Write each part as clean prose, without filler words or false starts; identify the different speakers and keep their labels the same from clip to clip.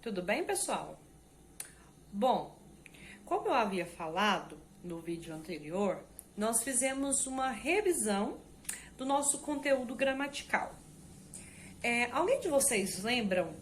Speaker 1: Tudo bem, pessoal? Bom, como eu havia falado no vídeo anterior, nós fizemos uma revisão do nosso conteúdo gramatical. Alguém de vocês lembram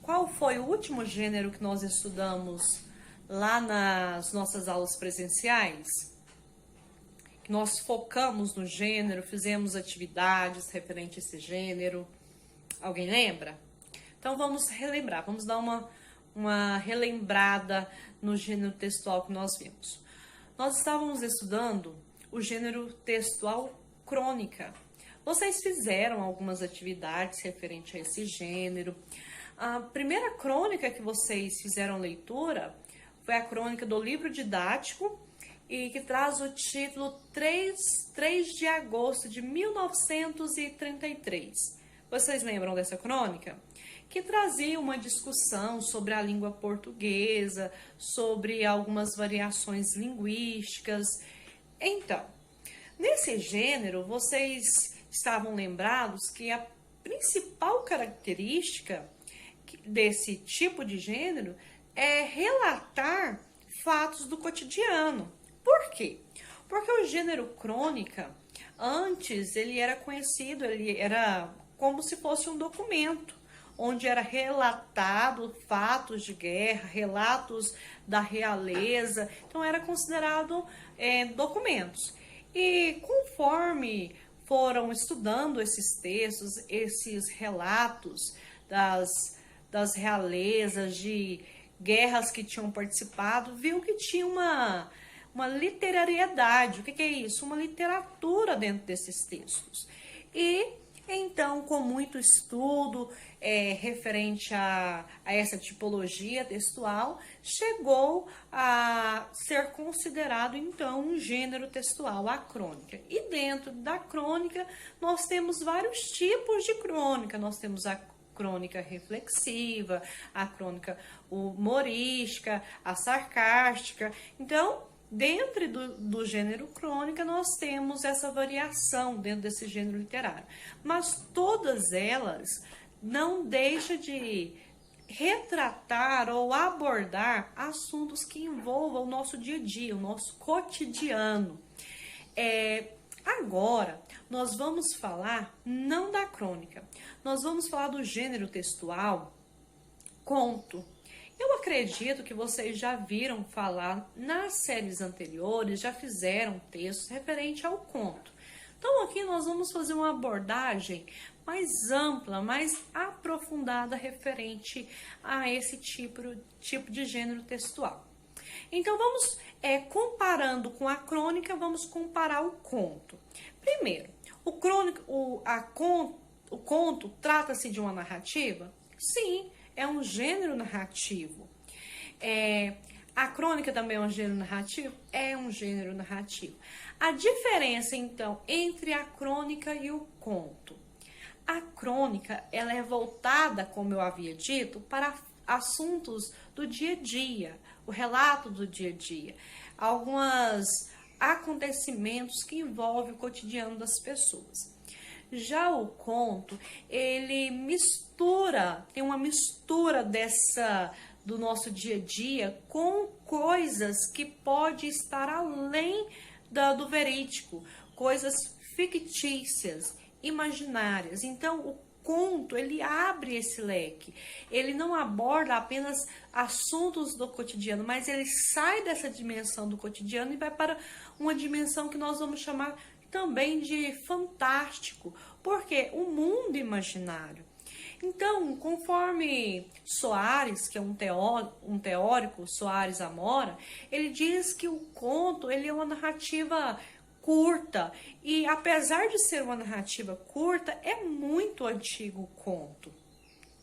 Speaker 1: qual foi o último gênero que nós estudamos lá nas nossas aulas presenciais? Que nós focamos no gênero, fizemos atividades referentes a esse gênero. Alguém lembra? Então vamos relembrar, vamos dar uma relembrada no gênero textual que nós vimos. Nós estávamos estudando o gênero textual crônica. Vocês fizeram algumas atividades referentes a esse gênero. A primeira crônica que vocês fizeram leitura foi a crônica do livro didático e que traz o título 3 de agosto de 1933. Vocês lembram dessa crônica? Que trazia uma discussão sobre a língua portuguesa, sobre algumas variações linguísticas. Então, nesse gênero, vocês estavam lembrados que a principal característica desse tipo de gênero é relatar fatos do cotidiano. Por quê? Porque o gênero crônica, antes, ele era conhecido, ele era como se fosse um documento, onde era relatado fatos de guerra, relatos da realeza, então era considerado documentos. E conforme foram estudando esses textos, esses relatos das realezas, de guerras que tinham participado, viu que tinha uma literariedade. O que é isso? Uma literatura dentro desses textos. E então, com muito estudo referente a essa tipologia textual, chegou a ser considerado, então, um gênero textual, a crônica. E dentro da crônica, nós temos vários tipos de crônica. Nós temos a crônica reflexiva, a crônica humorística, a sarcástica. Então, dentro do gênero crônica, nós temos essa variação dentro desse gênero literário. Mas todas elas não deixam de retratar ou abordar assuntos que envolvam o nosso dia a dia, o nosso cotidiano. Agora, nós vamos falar não da crônica, nós vamos falar do gênero textual conto. Eu acredito que vocês já viram falar nas séries anteriores, já fizeram textos referente ao conto. Então aqui nós vamos fazer uma abordagem mais ampla, mais aprofundada referente a esse tipo de gênero textual. Então vamos, comparando com a crônica, vamos comparar o conto. Primeiro, o conto trata-se de uma narrativa? Sim. É um gênero narrativo. A crônica também é um gênero narrativo? É um gênero narrativo. A diferença, então, entre a crônica e o conto. A crônica, ela é voltada, como eu havia dito, para assuntos do dia a dia, o relato do dia a dia, alguns acontecimentos que envolvem o cotidiano das pessoas. Já o conto, ele tem uma mistura do nosso dia a dia com coisas que pode estar além do verídico, coisas fictícias, imaginárias. Então, o conto, ele abre esse leque. Ele não aborda apenas assuntos do cotidiano, mas ele sai dessa dimensão do cotidiano e vai para uma dimensão que nós vamos chamar também de fantástico, porque o mundo imaginário. Então, conforme Soares, que é um teórico, Soares Amora, ele diz que o conto, ele é uma narrativa curta, e apesar de ser uma narrativa curta, é muito antigo o conto.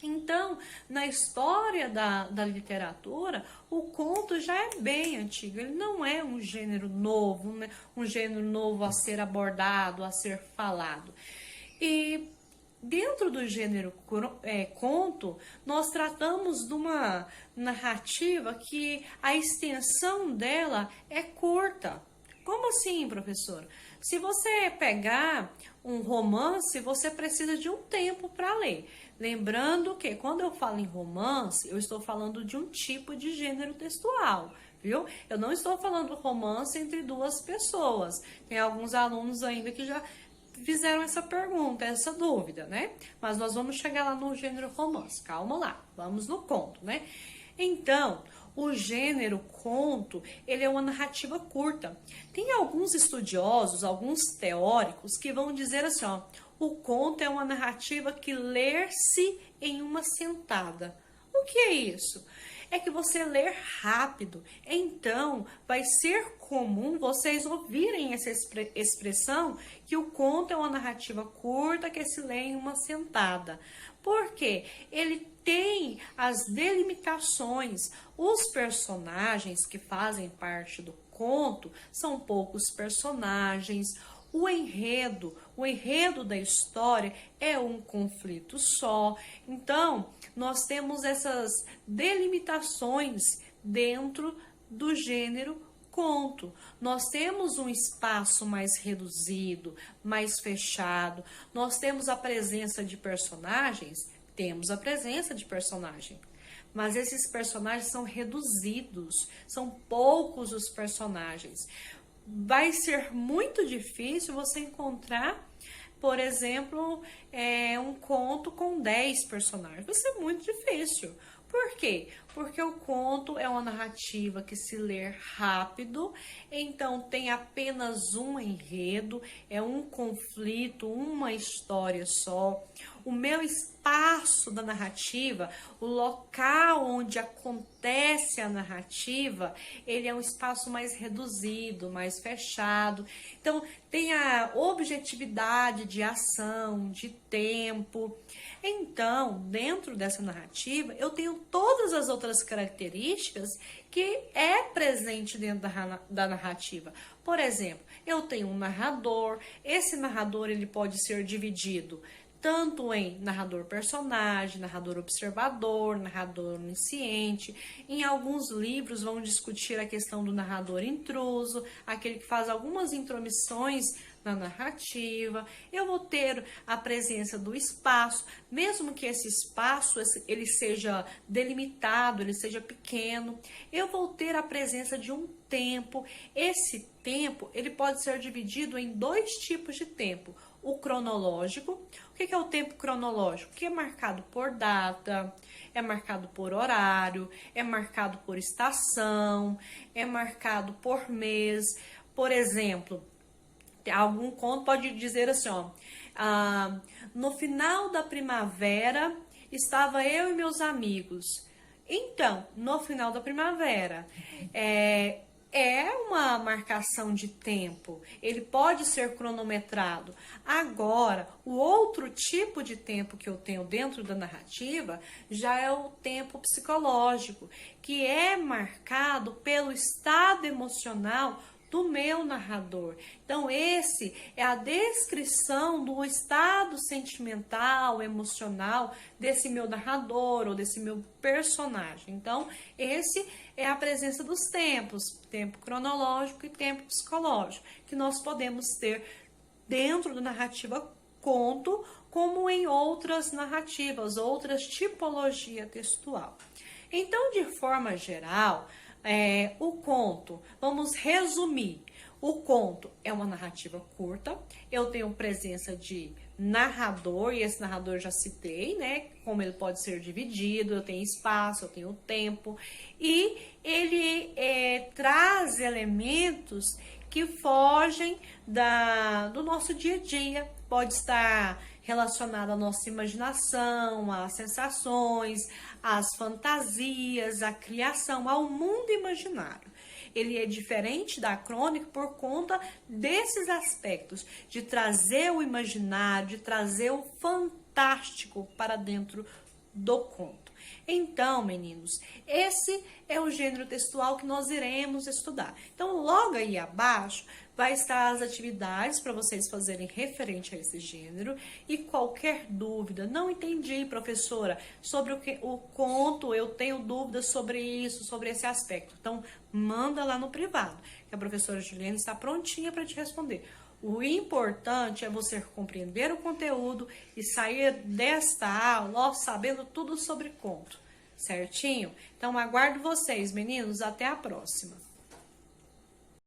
Speaker 1: Então, na história da literatura, o conto já é bem antigo, ele não é um gênero novo, né? Um gênero novo a ser abordado, a ser falado. E dentro do gênero conto, nós tratamos de uma narrativa que a extensão dela é curta. Como assim, professora? Se você pegar um romance, você precisa de um tempo para ler. Lembrando que quando eu falo em romance, eu estou falando de um tipo de gênero textual, viu? Eu não estou falando romance entre duas pessoas. Tem alguns alunos ainda que já fizeram essa pergunta, essa dúvida, né? Mas nós vamos chegar lá no gênero romance. Calma lá, vamos no conto, né? Então, o gênero conto, ele é uma narrativa curta. Tem alguns estudiosos, alguns teóricos que vão dizer assim, ó, o conto é uma narrativa que ler-se em uma sentada. O que é isso? É que você lê rápido, então vai ser comum vocês ouvirem essa expressão que o conto é uma narrativa curta que se lê em uma sentada. Por quê? Ele tem as delimitações. Os personagens que fazem parte do conto são poucos personagens. O enredo da história é um conflito só. Então, nós temos essas delimitações dentro do gênero conto. Nós temos um espaço mais reduzido, mais fechado. Nós temos a presença de personagens? Temos a presença de personagem. Mas esses personagens são reduzidos, são poucos os personagens. Vai ser muito difícil você encontrar, por exemplo, um conto com 10 personagens. Vai ser muito difícil. Por quê? Porque o conto é uma narrativa que se lê rápido, então tem apenas um enredo, é um conflito, uma história só. O meu espaço da narrativa, o local onde acontece a narrativa, ele é um espaço mais reduzido, mais fechado. Então, tem a objetividade de ação, de tempo. Então, dentro dessa narrativa, eu tenho todas as outras características que é presente dentro da narrativa. Por exemplo, eu tenho um narrador, esse narrador ele pode ser dividido tanto em narrador personagem, narrador observador, narrador onisciente. Em alguns livros vão discutir a questão do narrador intruso, aquele que faz algumas intromissões na narrativa. Eu vou ter a presença do espaço, mesmo que esse espaço ele seja delimitado, ele seja pequeno. Eu vou ter a presença de um tempo. Esse tempo ele pode ser dividido em dois tipos de tempo. O cronológico. O que é o tempo cronológico? Que é marcado por data, é marcado por horário, é marcado por estação, é marcado por mês. Por exemplo, algum conto pode dizer assim, ó, no final da primavera estava eu e meus amigos. Então, no final da primavera, é uma marcação de tempo, ele pode ser cronometrado. Agora, o outro tipo de tempo que eu tenho dentro da narrativa já é o tempo psicológico, que é marcado pelo estado emocional do meu narrador. Então, esse é a descrição do estado sentimental, emocional desse meu narrador ou desse meu personagem. Então, esse é a presença dos tempos, tempo cronológico e tempo psicológico, que nós podemos ter dentro da narrativa conto, como em outras narrativas, outras tipologia textual. Então, de forma geral, o conto, vamos resumir, o conto é uma narrativa curta, eu tenho presença de narrador, e esse narrador já citei, né, como ele pode ser dividido, eu tenho espaço, eu tenho tempo, e ele traz elementos que fogem do nosso dia a dia, pode estar relacionado à nossa imaginação, às sensações, às fantasias, à criação, ao mundo imaginário. Ele é diferente da crônica por conta desses aspectos, de trazer o imaginário, de trazer o fantástico para dentro do conto. Então, meninos, esse é o gênero textual que nós iremos estudar. Então, logo aí abaixo, vai estar as atividades para vocês fazerem referente a esse gênero. E qualquer dúvida, não entendi, professora, sobre o conto, eu tenho dúvidas sobre isso, sobre esse aspecto. Então, manda lá no privado, que a professora Juliana está prontinha para te responder. O importante é você compreender o conteúdo e sair desta aula sabendo tudo sobre conto, certinho? Então, aguardo vocês, meninos. Até a próxima.